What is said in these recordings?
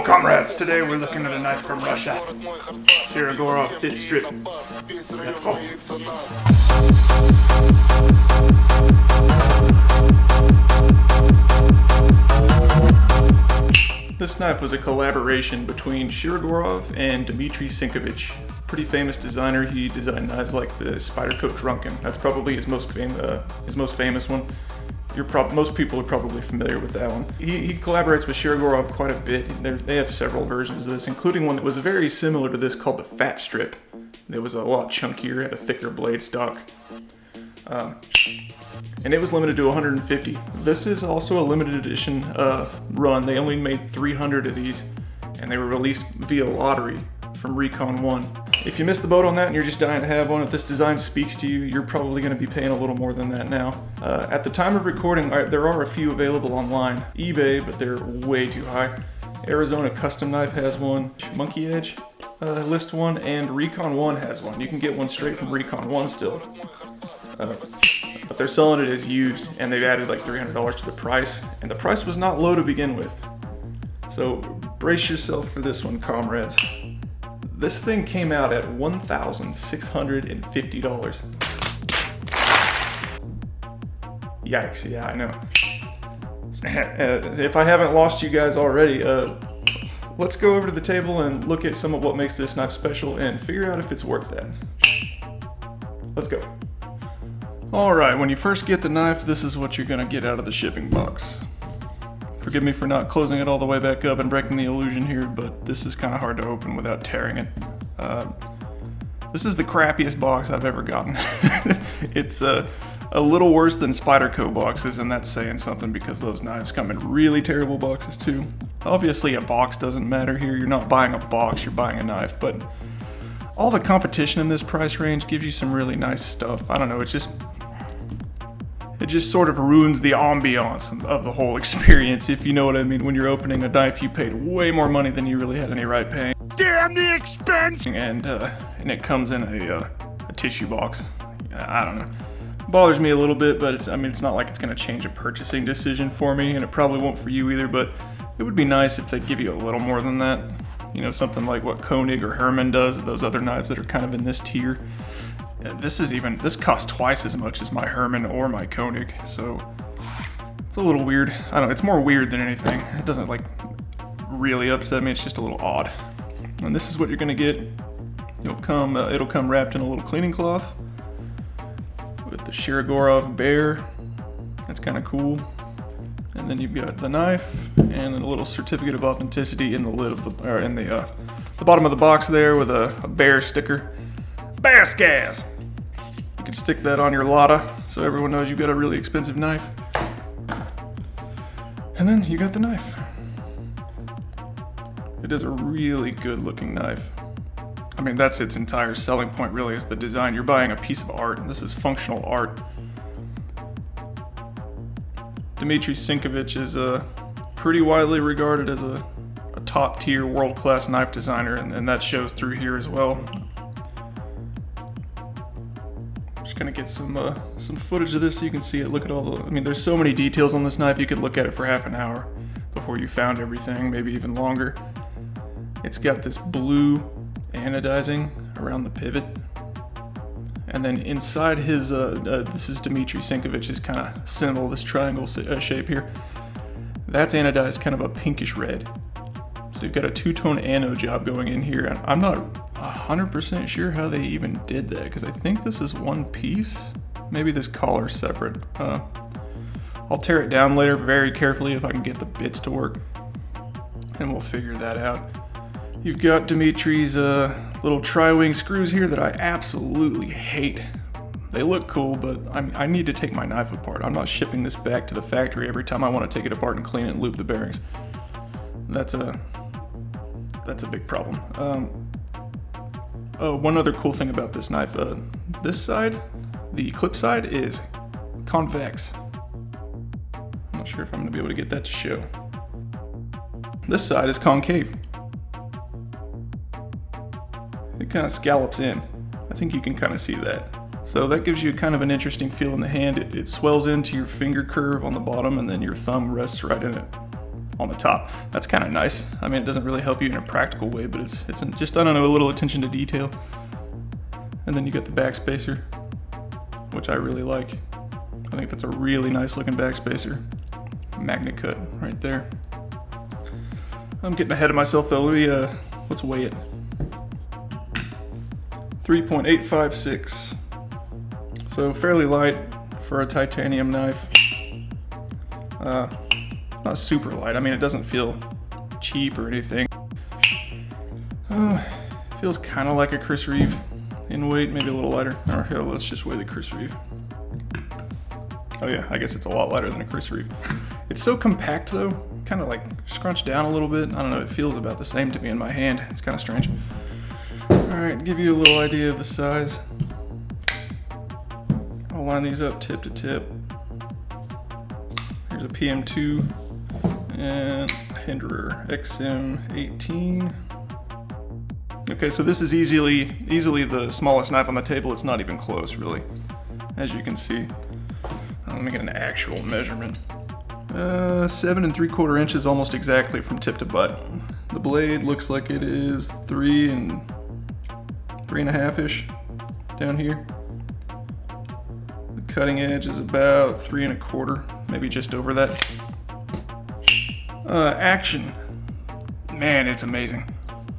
comrades, today we're looking at a knife from Russia. Shirogorov 5th strip. Let's go. This knife was a collaboration between Shirogorov and Dmitry Sinkevich. Pretty famous designer. He designed knives like the Spyderco Drunken. That's probably his most famous one. Most people are probably familiar with that one. He collaborates with Shirogorov quite a bit. They have several versions of this, including one that was very similar to this called the Fat Strip. It was a lot chunkier, had a thicker blade stock. And it was limited to 150. This is also a limited edition run. They only made 300 of these, and they were released via lottery from Recon 1. If you missed the boat on that and you're just dying to have one, if this design speaks to you, you're probably going to be paying a little more than that now. At the time of recording, there are a few available online. eBay, but they're way too high. Arizona Custom Knife has one. Monkey Edge lists one, and Recon 1 has one. You can get one straight from Recon 1 still. But they're selling it as used, and they've added like $300 to the price, and the price was not low to begin with. So brace yourself for this one, comrades. This thing came out at $1,650. Yikes, yeah, I know. If I haven't lost you guys already, let's go over to the table and look at some of what makes this knife special and figure out if it's worth that. Let's go. Alright, when you first get the knife, this is what you're gonna get out of the shipping box. Forgive me for not closing it all the way back up and breaking the illusion here, but this is kind of hard to open without tearing it. This is the crappiest box I've ever gotten. It's a little worse than Spyderco boxes, and that's saying something because those knives come in really terrible boxes too. Obviously a box doesn't matter here, you're not buying a box, you're buying a knife, but all the competition in this price range gives you some really nice stuff. I don't know, it just sort of ruins the ambiance of the whole experience, if you know what I mean. When you're opening a knife, you paid way more money than you really had any right paying. Damn the expense! And it comes in a tissue box. I don't know. It bothers me a little bit, but it's not like it's gonna change a purchasing decision for me, and it probably won't for you either, but it would be nice if they'd give you a little more than that. You know, something like what Koenig or Herman does, those other knives that are kind of in this tier. This costs twice as much as my Herman or my Koenig, so it's a little weird. I don't know, it's more weird than anything. It doesn't like really upset me, it's just a little odd. And this is what you're gonna get. It'll come wrapped in a little cleaning cloth with the Shirogorov bear. That's kind of cool. And then you've got the knife and a little certificate of authenticity in the lid of the bottom of the box there with a bear sticker. Bear scars! You can stick that on your Lada so everyone knows you've got a really expensive knife. And then you got the knife. It is a really good looking knife. I mean, that's its entire selling point really, is the design. You're buying a piece of art, and this is functional art. Dmitry Sinkevich is pretty widely regarded as a top tier world class knife designer, and that shows through here as well. Gonna get some footage of this so you can see it. Look at all the, there's so many details on this knife, you could look at it for half an hour before you found everything, maybe even longer. It's got this blue anodizing around the pivot, and then inside his, this is Dmitry Sinkevich's kind of symbol, this triangle shape here. That's anodized kind of a pinkish red. So you've got a two-tone anode job going in here, and I'm not 100% sure how they even did that, because I think this is one piece. Maybe this collar's separate. I'll tear it down later very carefully if I can get the bits to work, and we'll figure that out. You've got Dimitri's little tri-wing screws here that I absolutely hate. They look cool, but I need to take my knife apart. I'm not shipping this back to the factory every time I want to take it apart and clean it and loop the bearings. That's a big problem. One other cool thing about this knife, this side, the clip side, is convex. I'm not sure if I'm going to be able to get that to show. This side is concave. It kind of scallops in. I think you can kind of see that. So that gives you kind of an interesting feel in the hand. It swells into your finger curve on the bottom, and then your thumb rests right in it. on the top. That's kind of nice. I mean, it doesn't really help you in a practical way, but it's just, I don't know, a little attention to detail. And then you get the backspacer, which I really like. I think that's a really nice looking backspacer. Magnet cut right there. I'm getting ahead of myself though. Let's weigh it. 3.856. So fairly light for a titanium knife. Not super light. I mean, it doesn't feel cheap or anything. Feels kind of like a Chris Reeve in weight, maybe a little lighter. Or here, let's just weigh the Chris Reeve. Oh yeah, I guess it's a lot lighter than a Chris Reeve. It's so compact though, kind of like scrunched down a little bit. I don't know, it feels about the same to me in my hand. It's kind of strange. Alright, give you a little idea of the size. I'll line these up tip to tip. Here's a PM2 and Hinderer XM18. Okay, so this is easily the smallest knife on the table. It's not even close, really, as you can see. Let me get an actual measurement. 7 3/4 inches, almost exactly from tip to butt. The blade looks like it is 3 1/2-ish down here. The cutting edge is about 3 1/4, maybe just over that. Action, man, it's amazing.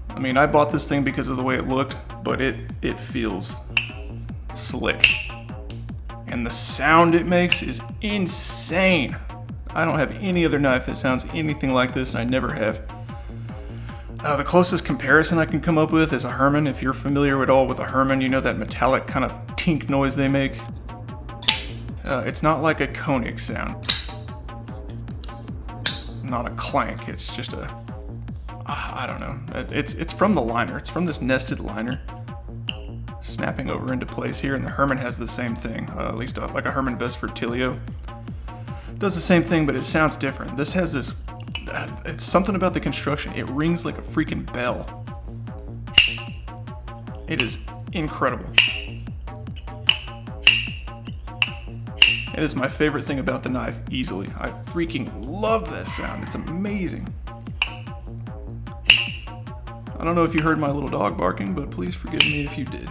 I mean, I bought this thing because of the way it looked, but it feels slick. And the sound it makes is insane. I don't have any other knife that sounds anything like this, and I never have. The closest comparison I can come up with is a Herman. If you're familiar at all with a Herman, you know that metallic kind of tink noise they make. It's not like a Koenig sound. Not a clank, it's just a, I don't know. It's from the liner, it's from this nested liner. Snapping over into place here, and the Herman has the same thing, at least like a Herman Vesford Tilio. Does the same thing, but it sounds different. This has this, it's something about the construction. It rings like a freaking bell. It is incredible. It is my favorite thing about the knife, easily. I freaking love that sound. It's amazing. I don't know if you heard my little dog barking, but please forgive me if you did.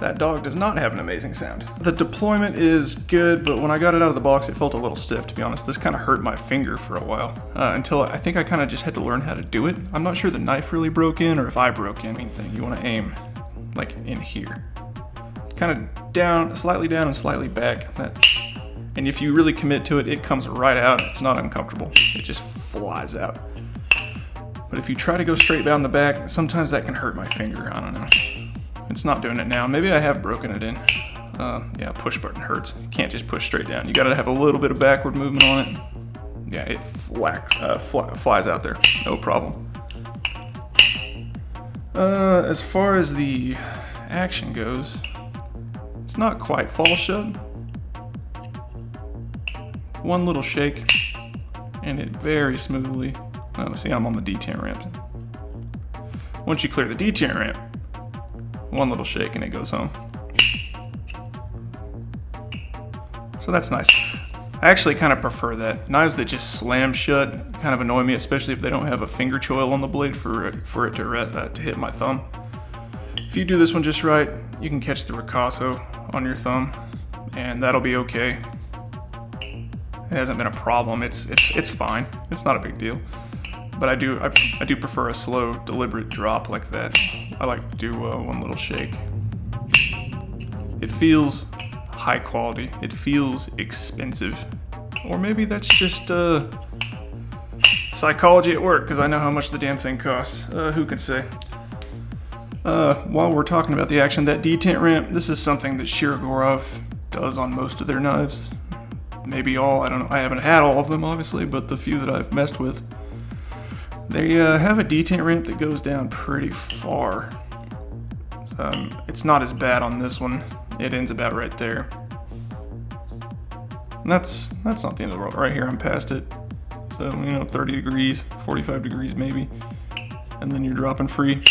That dog does not have an amazing sound. The deployment is good, but when I got it out of the box, it felt a little stiff, to be honest. This kind of hurt my finger for a while, until I think I kind of just had to learn how to do it. I'm not sure the knife really broke in, or if I broke in. Main thing, you want to aim, like, in here. Kind of down, slightly down and slightly back. And if you really commit to it, it comes right out. It's not uncomfortable. It just flies out. But if you try to go straight down the back, sometimes that can hurt my finger. I don't know. It's not doing it now. Maybe I have broken it in. Yeah, push button hurts. You can't just push straight down. You gotta have a little bit of backward movement on it. Yeah, it flies out there. No problem. As far as the action goes, it's not quite fall shut. One little shake, and it very smoothly. Oh, see, I'm on the detent ramp. Once you clear the detent ramp, one little shake and it goes home. So that's nice. I actually kind of prefer that. Knives that just slam shut kind of annoy me, especially if they don't have a finger choil on the blade for it to hit my thumb. If you do this one just right, you can catch the ricasso on your thumb, and that'll be okay. It hasn't been a problem. It's fine. It's not a big deal. But I do prefer a slow, deliberate drop like that. I like to do one little shake. It feels high quality. It feels expensive. Or maybe that's just psychology at work, because I know how much the damn thing costs. Who can say? While we're talking about the action, that detent ramp, this is something that Shirogorov does on most of their knives. Maybe all, I don't know. I haven't had all of them, obviously, but the few that I've messed with, they have a detent ramp that goes down pretty far. It's not as bad on this one. It ends about right there. And that's not the end of the world. Right here, I'm past it. So, 30 degrees, 45 degrees maybe. And then you're dropping free.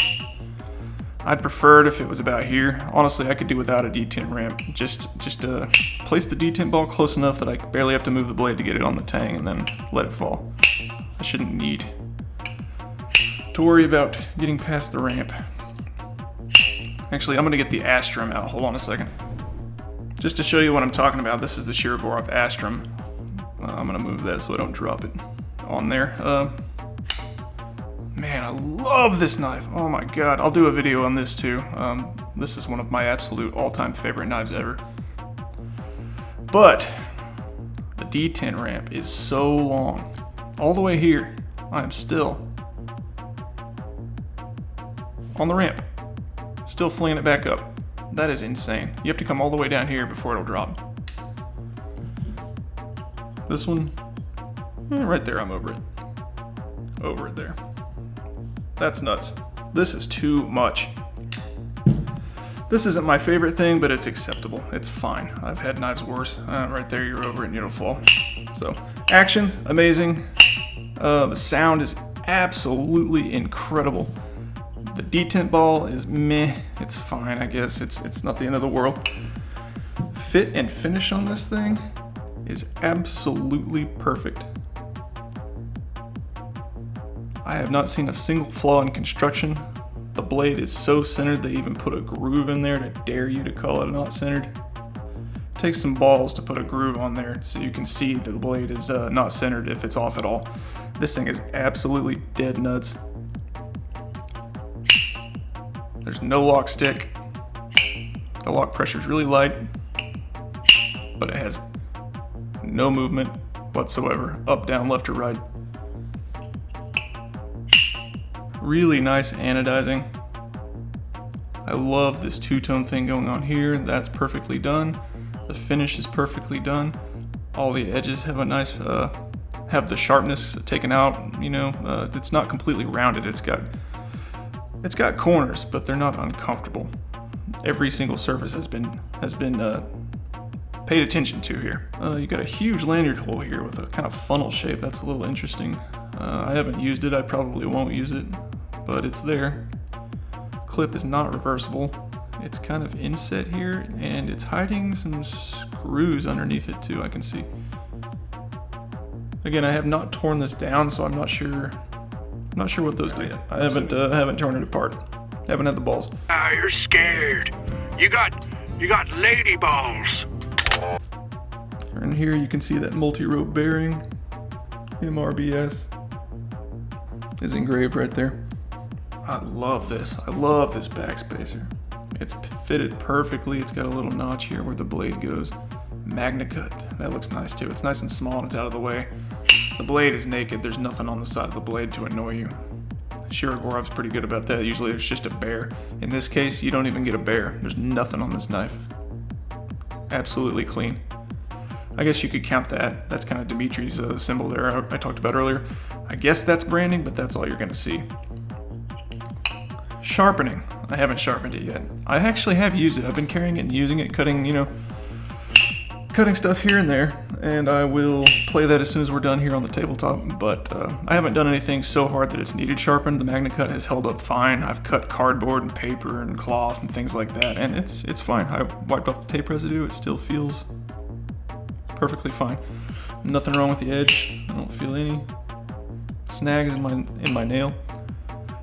I'd prefer it if it was about here. Honestly, I could do without a detent ramp. Just place the detent ball close enough that I barely have to move the blade to get it on the tang and then let it fall. I shouldn't need to worry about getting past the ramp. Actually, I'm gonna get the Astrum out. Hold on a second. Just to show you what I'm talking about, this is the Shirogorov Astrum. I'm gonna move that so I don't drop it on there. Man, I love this knife. Oh my god, I'll do a video on this too. This is one of my absolute all-time favorite knives ever. But the D10 ramp is so long. All the way here, I am still on the ramp. Still flinging it back up. That is insane. You have to come all the way down here before it'll drop. This one, right there, I'm over it. Over it there. That's nuts. This is too much. This isn't my favorite thing, but it's acceptable. It's fine. I've had knives worse. Right there, you're over it and it'll fall. So, action, amazing. The sound is absolutely incredible. The detent ball is meh. It's fine, I guess. It's not the end of the world. Fit and finish on this thing is absolutely perfect. I have not seen a single flaw in construction. The blade is so centered they even put a groove in there to dare you to call it not centered. It takes some balls to put a groove on there so you can see that the blade is not centered if it's off at all. This thing is absolutely dead nuts. There's no lock stick. The lock pressure is really light, but it has no movement whatsoever, up, down, left, or right. Really nice anodizing. I love this two-tone thing going on here. That's perfectly done. The finish is perfectly done. All the edges have a nice, have the sharpness taken out. You know, it's not completely rounded. It's got corners, but they're not uncomfortable. Every single surface has been paid attention to here. You got a huge lanyard hole here with a kind of funnel shape. That's a little interesting. I haven't used it. I probably won't use it, but it's there. Clip is not reversible. It's kind of inset here, and it's hiding some screws underneath it too, I can see. Again, I have not torn this down, so I'm not sure what those do. I haven't torn it apart. Haven't had the balls. Ah, you're scared. You got lady balls. And here you can see that multi-rope bearing, MRBS, is engraved right there. I love this. I love this backspacer. It's fitted perfectly. It's got a little notch here where the blade goes. Magna cut. That looks nice too. It's nice and small and it's out of the way. The blade is naked. There's nothing on the side of the blade to annoy you. Shirogorov's pretty good about that. Usually there's just a bear. In this case, you don't even get a bear. There's nothing on this knife. Absolutely clean. I guess you could count that. That's kind of Dimitri's symbol there I talked about earlier. I guess that's branding, but that's all you're going to see. Sharpening. I haven't sharpened it yet. I actually have used it. I've been carrying it and using it, cutting stuff here and there, and I will play that as soon as we're done here on the tabletop, but I haven't done anything so hard that it's needed sharpened. The Magna Cut has held up fine. I've cut cardboard and paper and cloth and things like that, and it's fine. I wiped off the tape residue. It still feels perfectly fine. Nothing wrong with the edge. I don't feel any snags in my nail,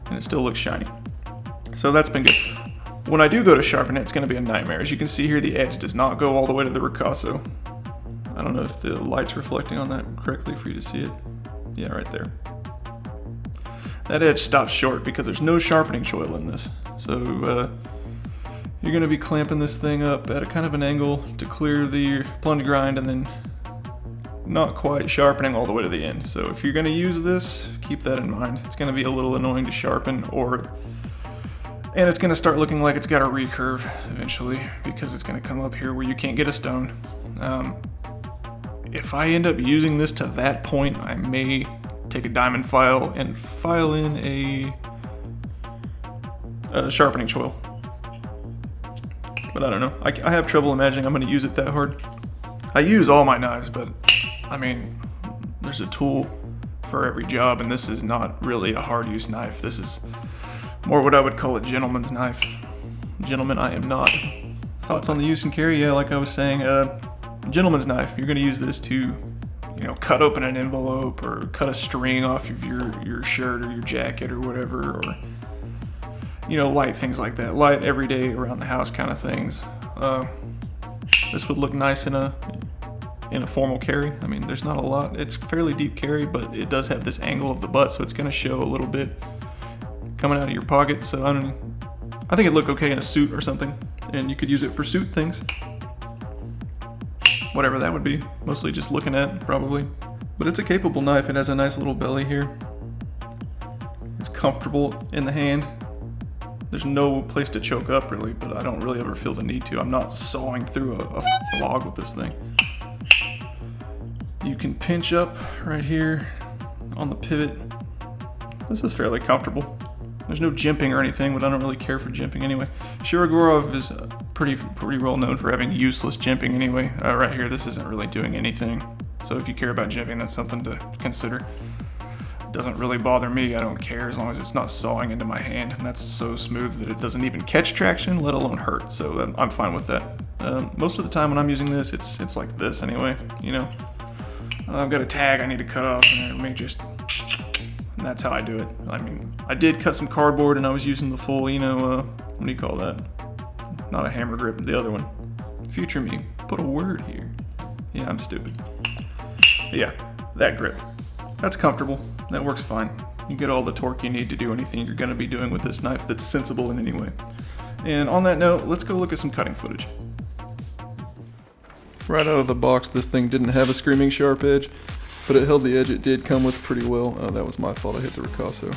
and it still looks shiny. So that's been good. When I do go to sharpen it, it's going to be a nightmare. As you can see here, the edge does not go all the way to the ricasso. I don't know if the light's reflecting on that correctly for you to see it. Yeah, right there. That edge stops short because there's no sharpening choil in this. So you're going to be clamping this thing up at a kind of an angle to clear the plunge grind, and then not quite sharpening all the way to the end. So if you're going to use this, keep that in mind. It's going to be a little annoying to sharpen, and it's going to start looking like it's got a recurve eventually because it's going to come up here where you can't get a stone. If I end up using this to that point, I may take a diamond file and file in a sharpening choil. But I don't know. I have trouble imagining I'm going to use it that hard. I use all my knives, but I mean, there's a tool for every job, and this is not really a hard use knife. This is more what I would call a gentleman's knife. Gentlemen, I am not. Thoughts on the use and carry? Yeah, like I was saying, gentleman's knife. You're going to use this to, you know, cut open an envelope or cut a string off of your shirt or your jacket or whatever, or, you know, light things like that. Light everyday around the house kind of things. This would look nice in a formal carry. I mean, there's not a lot. It's fairly deep carry, but it does have this angle of the butt, so it's going to show a little bit coming out of your pocket. So I think it'd look okay in a suit or something, and you could use it for suit things. Whatever that would be. Mostly just looking at, probably. But it's a capable knife. It has a nice little belly here. It's comfortable in the hand. There's no place to choke up, really, but I don't really ever feel the need to. I'm not sawing through a log with this thing. You can pinch up right here on the pivot. This is fairly comfortable. There's no jimping or anything, but I don't really care for jimping anyway. Shirogorov is pretty well known for having useless jimping anyway. Right here, this isn't really doing anything. So if you care about jimping, that's something to consider. It doesn't really bother me. I don't care as long as it's not sawing into my hand. And that's so smooth that it doesn't even catch traction, let alone hurt. So I'm fine with that. Most of the time when I'm using this, it's like this anyway, you know. I've got a tag I need to cut off, and it may just... And that's how I do it. I mean, I did cut some cardboard, and I was using the full, you know, what do you call that? Not a hammer grip, the other one. Future me, put a word here. Yeah, I'm stupid. But yeah, that grip. That's comfortable. That works fine. You get all the torque you need to do anything you're going to be doing with this knife that's sensible in any way. And on that note, let's go look at some cutting footage. Right out of the box, this thing didn't have a screaming sharp edge, but it held the edge it did come with pretty well. That was my fault, I hit the ricasso.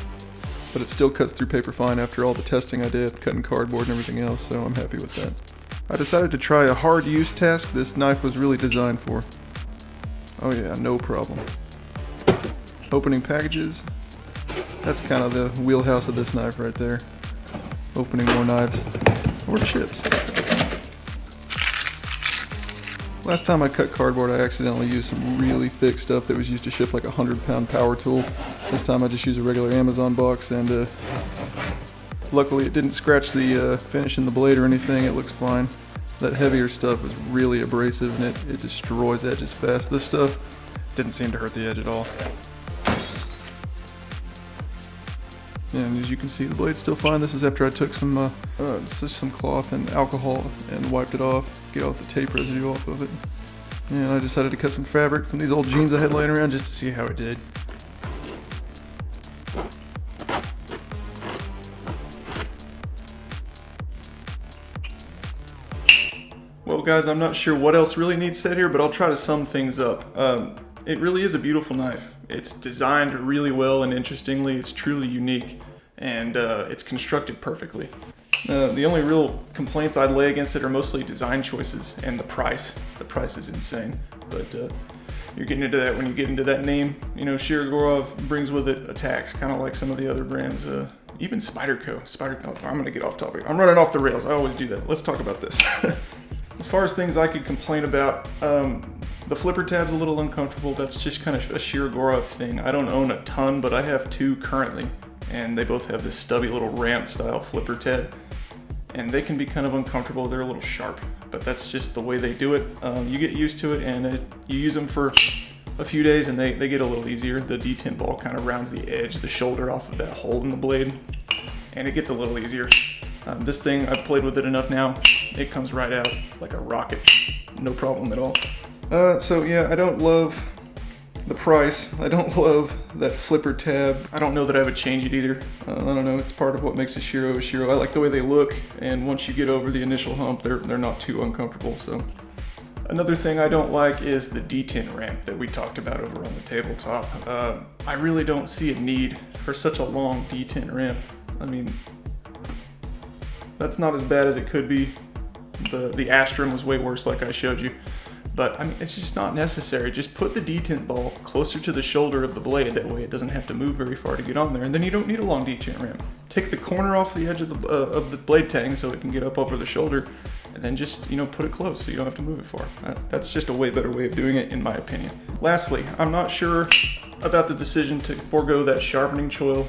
But it still cuts through paper fine after all the testing I did, cutting cardboard and everything else, so I'm happy with that. I decided to try a hard use task this knife was really designed for. Oh yeah, no problem. Opening packages, that's kind of the wheelhouse of this knife right there. Opening more knives, or chips. Last time I cut cardboard, I accidentally used some really thick stuff that was used to ship like a 100-pound power tool. This time I just used a regular Amazon box, and luckily it didn't scratch the finish in the blade or anything. It looks fine. That heavier stuff is really abrasive, and it destroys edges fast. This stuff didn't seem to hurt the edge at all. And as you can see, the blade's still fine. This is after I took some just some cloth and alcohol and wiped it off, get all the tape residue off of it. And I decided to cut some fabric from these old jeans I had laying around just to see how it did. Well guys, I'm not sure what else really needs said here, but I'll try to sum things up. It really is a beautiful knife. It's designed really well and interestingly. It's truly unique, and it's constructed perfectly. The only real complaints I'd lay against it are mostly design choices and the price. The price is insane, but you're getting into that when you get into that name. You know, Shirogorov brings with it a tax, kind of like some of the other brands. Even Spyderco. I'm gonna get off topic. I'm running off the rails. I always do that. Let's talk about this. As far as things I could complain about, the flipper tab's a little uncomfortable. That's just kind of a Shirogorov thing. I don't own a ton, but I have two currently, and they both have this stubby little ramp style flipper tab, and they can be kind of uncomfortable. They're a little sharp, but that's just the way they do it. You get used to it, and you use them for a few days, and they get a little easier. The detent ball kind of rounds the edge, the shoulder off of that hole in the blade, and it gets a little easier. This thing, I've played with it enough now. It comes right out like a rocket. No problem at all. So yeah, I don't love the price. I don't love that flipper tab. I don't know that I would change it either. I don't know, it's part of what makes a Shiro a Shiro. I like the way they look, and once you get over the initial hump, they're not too uncomfortable, so. Another thing I don't like is the detent ramp that we talked about over on the tabletop. I really don't see a need for such a long detent ramp. I mean, that's not as bad as it could be. The Astrum was way worse, like I showed you. But I mean, it's just not necessary. Just put the detent ball closer to the shoulder of the blade. That way it doesn't have to move very far to get on there. And then you don't need a long detent ramp. Take the corner off the edge of the blade tang so it can get up over the shoulder, and then just, you know, put it close so you don't have to move it far. That's just a way better way of doing it, in my opinion. Lastly, I'm not sure about the decision to forego that sharpening choil.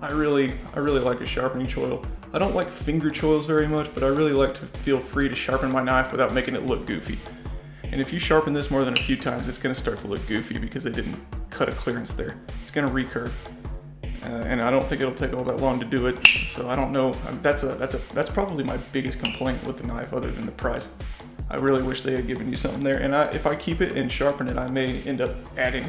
I really like a sharpening choil. I don't like finger choils very much, but I really like to feel free to sharpen my knife without making it look goofy. And if you sharpen this more than a few times, it's gonna start to look goofy because it didn't cut a clearance there. It's gonna recurve. And I don't think it'll take all that long to do it. So I don't know, that's probably my biggest complaint with the knife other than the price. I really wish they had given you something there. And if I keep it and sharpen it, I may end up adding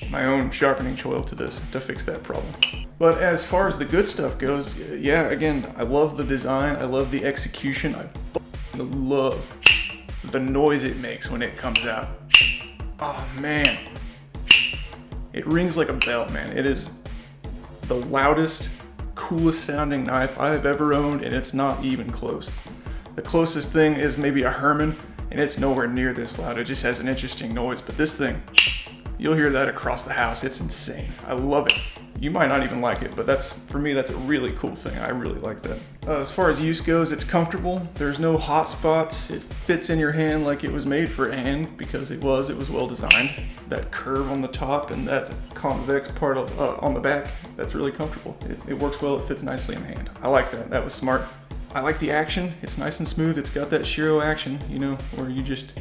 my own sharpening choil to this to fix that problem. But as far as the good stuff goes, yeah, again, I love the design, I love the execution, I love the noise it makes when it comes out. Oh man, it rings like a bell, man. It is the loudest, coolest sounding knife I have ever owned, and it's not even close. The closest thing is maybe a Herman, and it's nowhere near this loud. It just has an interesting noise, but this thing, you'll hear that across the house. It's insane. I love it. You might not even like it, but for me, that's a really cool thing. I really like that. As far as use goes, it's comfortable. There's no hot spots. It fits in your hand like it was made for a hand because it was well designed. That curve on the top and that convex part on the back, that's really comfortable. It works well, it fits nicely in the hand. I like that, that was smart. I like the action, it's nice and smooth. It's got that Shiro action, you know, where you just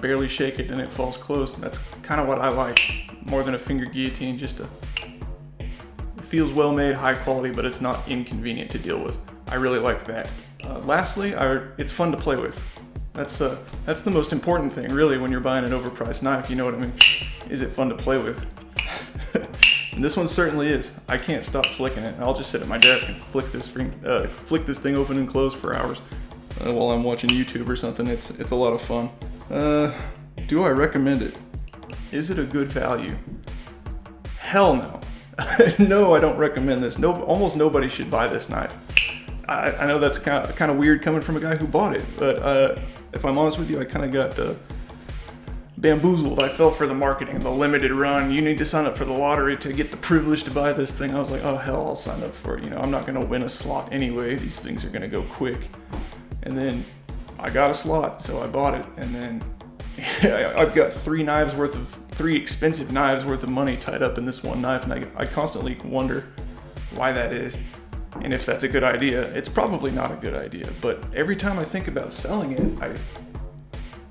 barely shake it and it falls close. That's kind of what I like, more than a finger guillotine, it feels well made, high quality, but it's not inconvenient to deal with. I really like that. Lastly, it's fun to play with. That's the most important thing, really, when you're buying an overpriced knife, you know what I mean? Is it fun to play with? And this one certainly is. I can't stop flicking it. I'll just sit at my desk and flick this thing open and close for hours while I'm watching YouTube or something. It's a lot of fun. Do I recommend it? Is it a good value? Hell no. No, I don't recommend this. Almost nobody should buy this knife. I know that's kind of weird coming from a guy who bought it, but if I'm honest with you, I kind of got bamboozled. I fell for the marketing, the limited run. You need to sign up for the lottery to get the privilege to buy this thing. I was like, oh hell, I'll sign up for it. You know, I'm not gonna win a slot anyway. These things are gonna go quick. And then I got a slot, so I bought it. And then I've got three expensive knives worth of money tied up in this one knife, and I constantly wonder why that is. And if that's a good idea. It's probably not a good idea, but every time I think about selling it,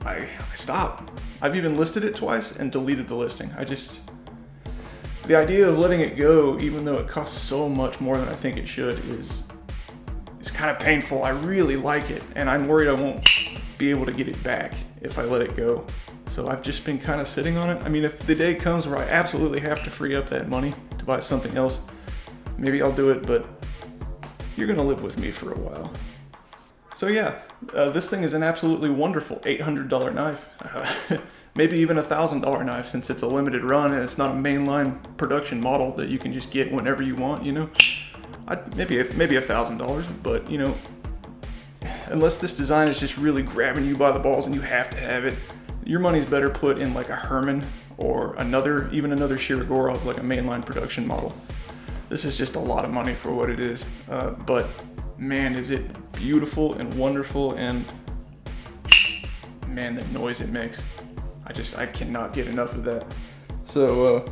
I stop. I've even listed it twice and deleted the listing. The idea of letting it go, even though it costs so much more than I think it should, is kind of painful. I really like it, and I'm worried I won't be able to get it back if I let it go. So I've just been kind of sitting on it. I mean, if the day comes where I absolutely have to free up that money to buy something else, maybe I'll do it, but you're gonna live with me for a while. So yeah, this thing is an absolutely wonderful $800 knife. Maybe even $1,000 knife, since it's a limited run and it's not a mainline production model that you can just get whenever you want, you know? Maybe $1,000, but you know, unless this design is just really grabbing you by the balls and you have to have it, your money's better put in like a Herman or even another Shirogorov, like a mainline production model. This is just a lot of money for what it is, but man, is it beautiful and wonderful, and man, the noise it makes. I cannot get enough of that. So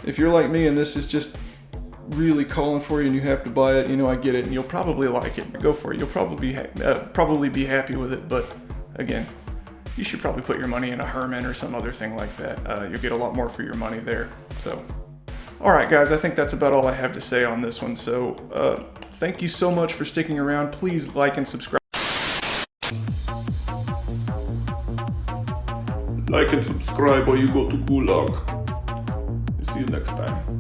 if you're like me and this is just really calling for you and you have to buy it, you know, I get it, and you'll probably like it. Go for it. You'll probably be happy with it, but again, you should probably put your money in a Herman or some other thing like that. You'll get a lot more for your money there. So, all right, guys, I think that's about all I have to say on this one. So, thank you so much for sticking around. Please like and subscribe. Like and subscribe or you go to Gulag. See you next time.